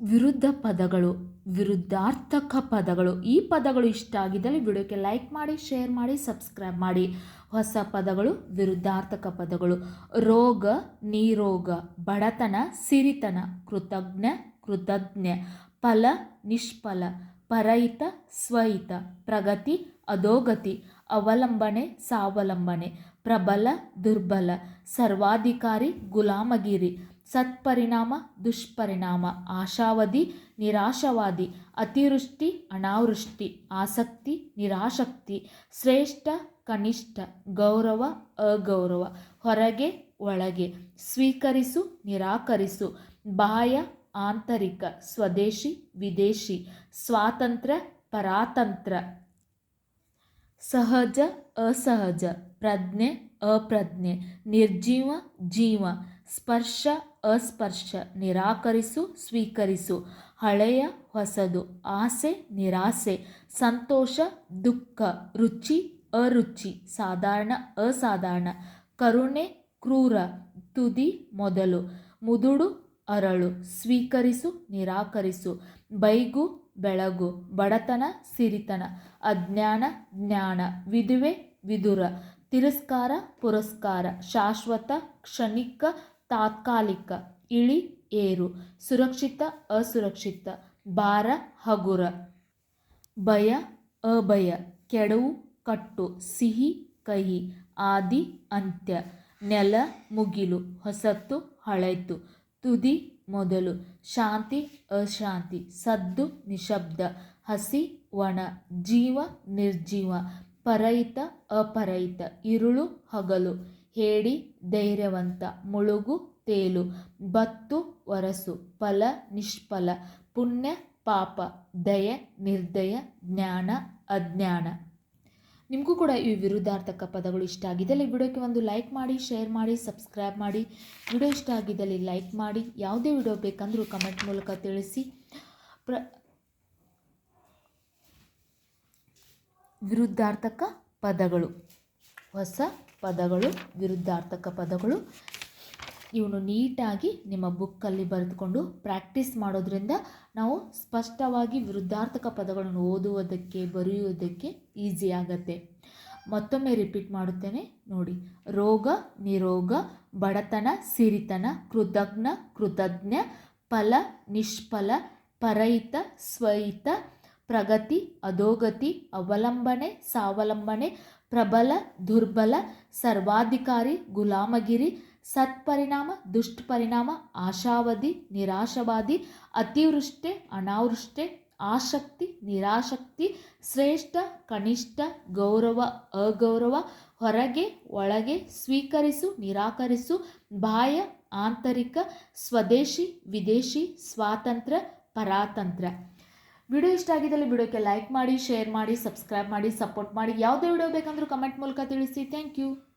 ವಿರುದ್ಧ ಪದಗಳು, ವಿರುದ್ಧಾರ್ಥಕ ಪದಗಳು. ಈ ಪದಗಳು ಇಷ್ಟ ಆಗಿದ್ದಲ್ಲಿ ವಿಡಿಯೋಕ್ಕೆ ಲೈಕ್ ಮಾಡಿ, ಶೇರ್ ಮಾಡಿ, ಸಬ್ಸ್ಕ್ರೈಬ್ ಮಾಡಿ. ಹೊಸ ಪದಗಳು, ವಿರುದ್ಧಾರ್ಥಕ ಪದಗಳು. ರೋಗ, ನಿರೋಗ. ಬಡತನ, ಸಿರಿತನ. ಕೃತಜ್ಞ, ಕೃತಜ್ಞ. ಫಲ, ನಿಷ್ಫಲ. ಪರಹಿತ, ಸ್ವಹಿತ. ಪ್ರಗತಿ, ಅಧೋಗತಿ. ಅವಲಂಬನೆ, ಸ್ವಾವಲಂಬನೆ. ಪ್ರಬಲ, ದುರ್ಬಲ. ಸರ್ವಾಧಿಕಾರಿ, ಗುಲಾಮಗಿರಿ. ಸತ್ಪರಿಣಾಮ, ದುಷ್ಪರಿಣಾಮ. ಆಶಾವಾದಿ, ನಿರಾಶಾವಾದಿ. ಅತಿವೃಷ್ಟಿ, ಅನಾವೃಷ್ಟಿ. ಆಸಕ್ತಿ, ನಿರಾಸಕ್ತಿ. ಶ್ರೇಷ್ಠ, ಕನಿಷ್ಠ. ಗೌರವ, ಅಗೌರವ. ಹೊರಗೆ, ಒಳಗೆ. ಸ್ವೀಕರಿಸು, ನಿರಾಕರಿಸು. ಬಾಹ್ಯ, ಆಂತರಿಕ. ಸ್ವದೇಶಿ, ವಿದೇಶಿ. ಸ್ವಾತಂತ್ರ್ಯ, ಪರಾತಂತ್ರ. ಸಹಜ, ಅಸಹಜ. ಪ್ರಜ್ಞೆ, ಅಪ್ರಜ್ಞೆ. ನಿರ್ಜೀವ, ಜೀವ. ಸ್ಪರ್ಶ, ಅಸ್ಪರ್ಶ. ನಿರಾಕರಿಸು, ಸ್ವೀಕರಿಸು. ಹಳೆಯ, ಹೊಸದು. ಆಸೆ, ನಿರಾಸೆ. ಸಂತೋಷ, ದುಃಖ. ರುಚಿ, ಅರುಚಿ. ಸಾಧಾರಣ, ಅಸಾಧಾರಣ. ಕರುಣೆ, ಕ್ರೂರ. ತುದಿ, ಮೊದಲು. ಮುದುಡು, ಅರಳು. ಸ್ವೀಕರಿಸು, ನಿರಾಕರಿಸು. ಬೈಗು, ಬೆಳಗು. ಬಡತನ, ಸಿರಿತನ. ಅಜ್ಞಾನ, ಜ್ಞಾನ. ವಿಧವೆ, ವಿದುರ. ತಿರಸ್ಕಾರ, ಪುರಸ್ಕಾರ. ಶಾಶ್ವತ, ಕ್ಷಣಿಕ, ತಾತ್ಕಾಲಿಕ. ಇಳಿ, ಏರು. ಸುರಕ್ಷಿತ, ಅಸುರಕ್ಷಿತ. ಭಾರ, ಹಗುರ. ಭಯ, ಅಭಯ. ಕೆಡವು, ಕಟ್ಟು. ಸಿಹಿ, ಕಹಿ. ಆದಿ, ಅಂತ್ಯ. ನೆಲ, ಮುಗಿಲು. ಹೊಸತು, ಹಳೆತು. ತುದಿ, ಮೊದಲು. ಶಾಂತಿ, ಅಶಾಂತಿ. ಸದ್ದು, ನಿಶಬ್ದ. ಹಸಿ, ಒಣ. ಜೀವ, ನಿರ್ಜೀವ. ಪರಹಿತ, ಅಪರಹಿತ. ಇರುಳು, ಹಗಲು. ಹೇಡಿ, ಧೈರ್ಯವಂತ. ಮುಳುಗು, ತೇಲು. ಬತ್ತು, ವರಸು. ಫಲ, ನಿಷ್ಫಲ. ಪುಣ್ಯ, ಪಾಪ. ದಯೆ, ನಿರ್ದಯ. ಜ್ಞಾನ, ಅಜ್ಞಾನ. ನಿಮಗೂ ಕೂಡ ಈ ವಿರುದ್ಧಾರ್ಥಕ ಪದಗಳು ಇಷ್ಟ ಆಗಿದ್ದಲ್ಲಿ ವಿಡಿಯೋಕ್ಕೆ ಒಂದು ಲೈಕ್ ಮಾಡಿ, ಶೇರ್ ಮಾಡಿ, ಸಬ್ಸ್ಕ್ರೈಬ್ ಮಾಡಿ. ವಿಡಿಯೋ ಇಷ್ಟ ಆಗಿದ್ದಲ್ಲಿ ಲೈಕ್ ಮಾಡಿ. ಯಾವುದೇ ವಿಡಿಯೋ ಬೇಕಂದ್ರೂ ಕಮೆಂಟ್ ಮೂಲಕ ತಿಳಿಸಿ. ವಿರುದ್ಧಾರ್ಥಕ ಪದಗಳು, ಹೊಸ ಪದಗಳು, ವಿರುದ್ಧಾರ್ಥಕ ಪದಗಳು. ಇವನು ನೀಟಾಗಿ ನಿಮ್ಮ ಬುಕ್ಕಲ್ಲಿ ಬರೆದುಕೊಂಡು ಪ್ರಾಕ್ಟೀಸ್ ಮಾಡೋದ್ರಿಂದ ನಾವು ಸ್ಪಷ್ಟವಾಗಿ ವಿರುದ್ಧಾರ್ಥಕ ಪದಗಳನ್ನು ಓದುವುದಕ್ಕೆ, ಬರೆಯುವುದಕ್ಕೆ ಈಸಿ ಆಗತ್ತೆ. ಮತ್ತೊಮ್ಮೆ ರಿಪೀಟ್ ಮಾಡುತ್ತೇನೆ ನೋಡಿ. ರೋಗ, ನಿರೋಗ. ಬಡತನ, ಸಿರಿತನ. ಕೃತಜ್ಞ, ಕೃತಜ್ಞ. ಫಲ, ನಿಷ್ಫಲ. ಪರಹಿತ, ಸ್ವಹಿತ. ಪ್ರಗತಿ, ಅಧೋಗತಿ. ಅವಲಂಬನೆ, ಸ್ವಾವಲಂಬನೆ. ಪ್ರಬಲ, ದುರ್ಬಲ. ಸರ್ವಾಧಿಕಾರಿ, ಗುಲಾಮಗಿರಿ. ಸತ್ಪರಿಣಾಮ, ದುಷ್ಪರಿಣಾಮ. ಆಶಾವಾದಿ, ನಿರಾಶಾವಾದಿ. ಅತಿವೃಷ್ಟಿ, ಅನಾವೃಷ್ಟಿ. ಆಸಕ್ತಿ, ನಿರಾಸಕ್ತಿ. ಶ್ರೇಷ್ಠ, ಕನಿಷ್ಠ. ಗೌರವ, ಅಗೌರವ. ಹೊರಗೆ, ಒಳಗೆ. ಸ್ವೀಕರಿಸು, ನಿರಾಕರಿಸು. ಬಾಹ್ಯ, ಆಂತರಿಕ. ಸ್ವದೇಶಿ, ವಿದೇಶಿ. ಸ್ವಾತಂತ್ರ್ಯ, ಪರಾತಂತ್ರ್ಯ. ವಿಡಿಯೋ ಇಷ್ಟ ಆಗಿದ್ದಲ್ಲಿ ವಿಡಿಯೋಕ್ಕೆ ಲೈಕ್ ಮಾಡಿ, ಶೇರ್ ಮಾಡಿ, ಸಬ್ಸ್ಕ್ರೈಬ್ ಮಾಡಿ, ಸಪೋರ್ಟ್ ಮಾಡಿ. ಯಾವುದೇ ವಿಡಿಯೋ ಬೇಕಂದ್ರೂ ಕಮೆಂಟ್ ಮೂಲಕ ತಿಳಿಸಿ. Thank you.